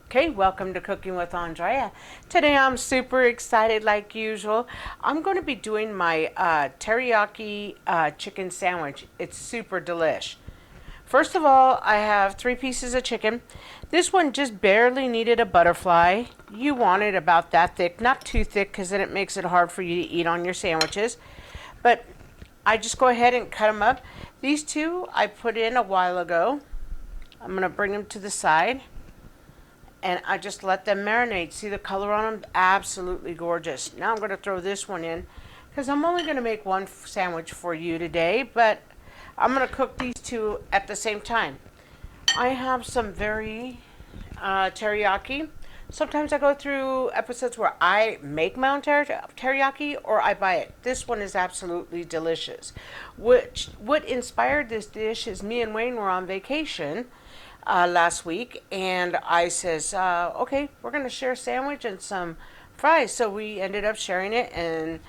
Okay, welcome to Cooking with Andrea. Today I'm super excited like usual. I'm going to be doing my teriyaki chicken sandwich. It's super delish. First of all, I have 3 pieces of chicken. This one just barely needed a butterfly. You want it about that thick, not too thick because then it makes it hard for you to eat on your sandwiches. But I just go ahead and cut them up. These two I put in a while ago. I'm going to bring them to the side. And I just let them marinate. See the color on them? Absolutely gorgeous. Now I'm going to throw this one in because I'm only going to make one sandwich for you today, but I'm going to cook these two at the same time. I have some very teriyaki. Sometimes I go through episodes where I make my own teriyaki or I buy it. This one is absolutely delicious. What inspired this dish is me and Wayne were on vacation last week, and I says, okay, we're going to share a sandwich and some fries. So we ended up sharing it, and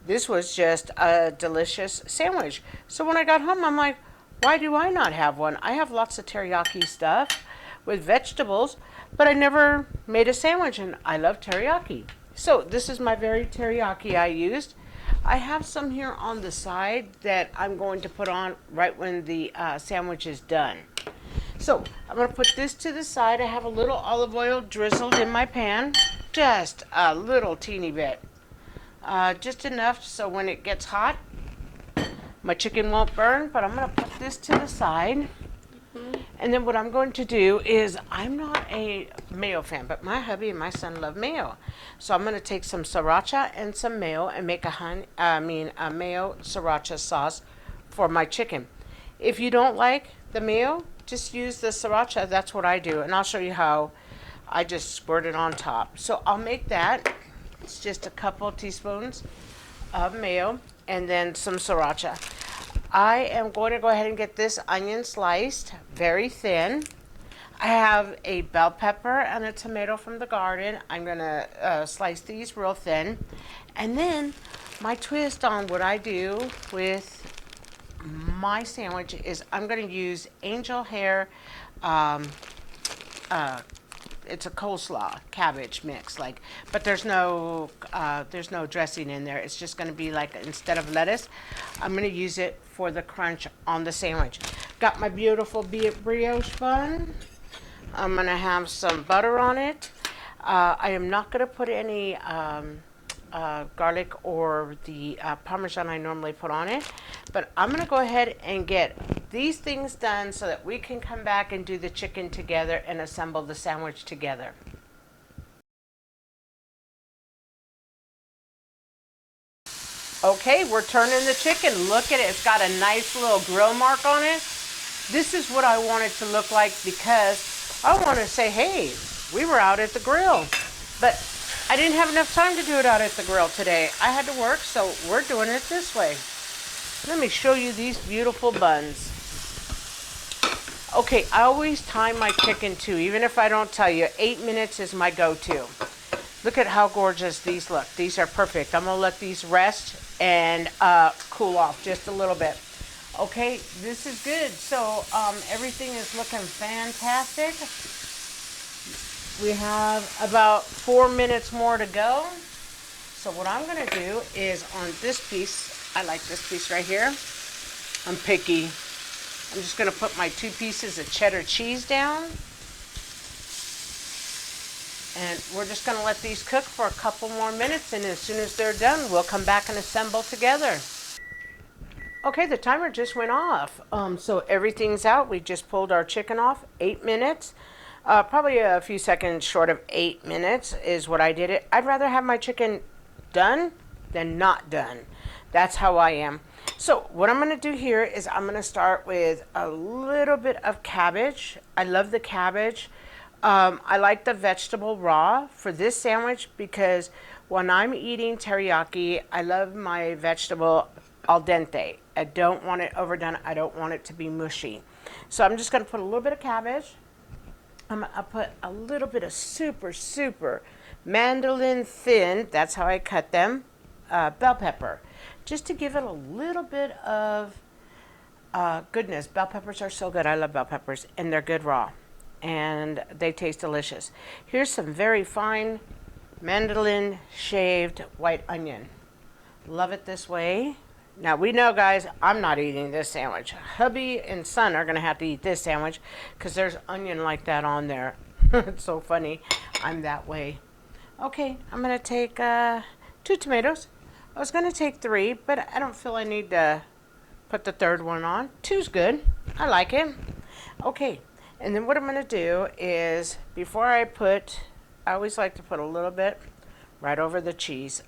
this was just a delicious sandwich. So when I got home, I'm like, why do I not have one? I have lots of teriyaki stuff with vegetables, but I never made a sandwich, and I love teriyaki. So this is my very teriyaki I used. I have some here on the side that I'm going to put on right when the sandwich is done. So I'm going to put this to the side. I have a little olive oil drizzled in my pan, just a little teeny bit, just enough so when it gets hot, my chicken won't burn. But I'm going to put this to the side. And then what I'm going to do is, I'm not a mayo fan, but my hubby and my son love mayo. So I'm going to take some sriracha and some mayo and make a mayo sriracha sauce for my chicken. If you don't like the mayo, just use the sriracha. That's what I do, and I'll show you how. I just squirt it on top. So I'll make that. It's just a couple teaspoons of mayo and then some sriracha. I am going to go ahead and get this onion sliced very thin. I have a bell pepper and a tomato from the garden. I'm going to slice these real thin. And then my twist on what I do with my sandwich is I'm going to use angel hair. It's a coleslaw cabbage mix, but there's no dressing in there. It's just going to be like, instead of lettuce, I'm going to use it for the crunch on the sandwich. Got my beautiful brioche bun. I'm going to have some butter on it. I am not going to put any garlic or the Parmesan I normally put on it. But I'm going to go ahead and get these things done so that we can come back and do the chicken together and assemble the sandwich together. Okay, we're turning the chicken. Look at it. It's got a nice little grill mark on it. This is what I want it to look like because I want to say, hey, we were out at the grill. But I didn't have enough time to do it out at the grill today. I had to work, so we're doing it this way. Let me show you these beautiful buns. Okay, I always time my chicken too, even if I don't tell you. 8 minutes is my go-to. Look at how gorgeous these look. These are perfect. I'm going to let these rest and cool off just a little bit. Okay, this is good. So everything is looking fantastic. We have about 4 minutes more to go. So what I'm going to do is, on this piece, I like this piece right here. I'm picky. I'm just going to put my 2 pieces of cheddar cheese down. And we're just going to let these cook for a couple more minutes, and as soon as they're done, we'll come back and assemble together. Okay, the timer just went off. So everything's out. We just pulled our chicken off. 8 minutes. Probably a few seconds short of 8 minutes is what I did it. I'd rather have my chicken done than not done. That's how I am. So what I'm going to do here is I'm going to start with a little bit of cabbage. I love the cabbage. I like the vegetable raw for this sandwich because when I'm eating teriyaki, I love my vegetable al dente. I don't want it overdone. I don't want it to be mushy. So I'm just going to put a little bit of cabbage. I'll put a little bit of super mandolin thin, that's how I cut them, bell pepper, just to give it a little bit of goodness. Bell peppers are so good. I love bell peppers, and they're good raw. and they taste delicious. Here's some very fine mandolin shaved white onion. Love it this way. Now we know, guys, I'm not eating this sandwich. Hubby and son are gonna have to eat this sandwich because there's onion like that on there. It's so funny. I'm that way. Okay, I'm gonna take 2 tomatoes. I was gonna take 3, but I don't feel I need to put the third one on. 2's good. I like it. Okay, and then what I'm gonna do is, before I always like to put a little bit right over the cheese.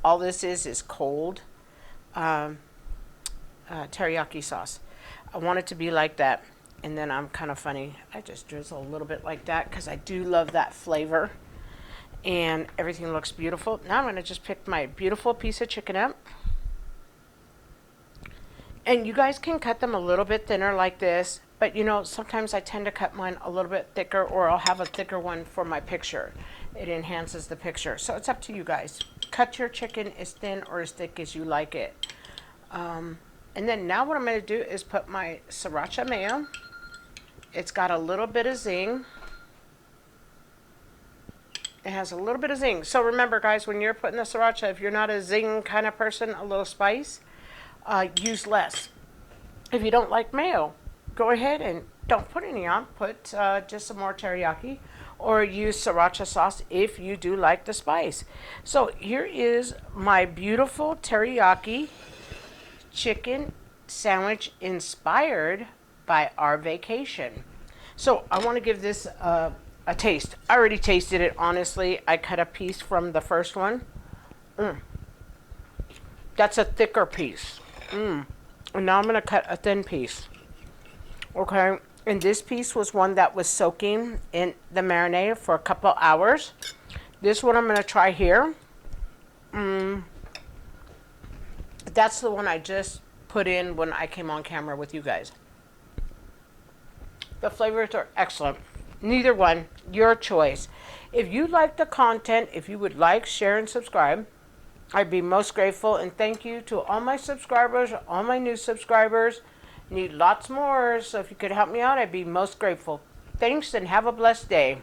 All this is cold teriyaki sauce. I want it to be like that. And then I'm kind of funny. I just drizzle a little bit like that because I do love that flavor. And everything looks beautiful. Now I'm going to just pick my beautiful piece of chicken up. And you guys can cut them a little bit thinner like this. But you know, sometimes I tend to cut mine a little bit thicker, or I'll have a thicker one for my picture. It enhances the picture. So it's up to you guys. Cut your chicken as thin or as thick as you like it. And then now what I'm going to do is put my sriracha mayo. It's got a little bit of zing. It has a little bit of zing. So remember, guys, when you're putting the sriracha, if you're not a zing kind of person, a little spice, use less. If you don't like mayo, go ahead and don't put any on. Put just some more teriyaki, or use sriracha sauce if you do like the spice. So here is my beautiful teriyaki chicken sandwich inspired by our vacation. So I want to give this a taste. I already tasted it, honestly. I cut a piece from the first one. That's a thicker piece. And now I'm going to cut a thin piece. Okay, and this piece was one that was soaking in the marinade for a couple hours. This one I'm going to try here. That's the one I just put in when I came on camera with you guys. The flavors are excellent. Neither one, your choice. If you like the content, if you would like, share, and subscribe, I'd be most grateful. And thank you to all my subscribers, all my new subscribers. Need lots more, so if you could help me out, I'd be most grateful. Thanks, and have a blessed day.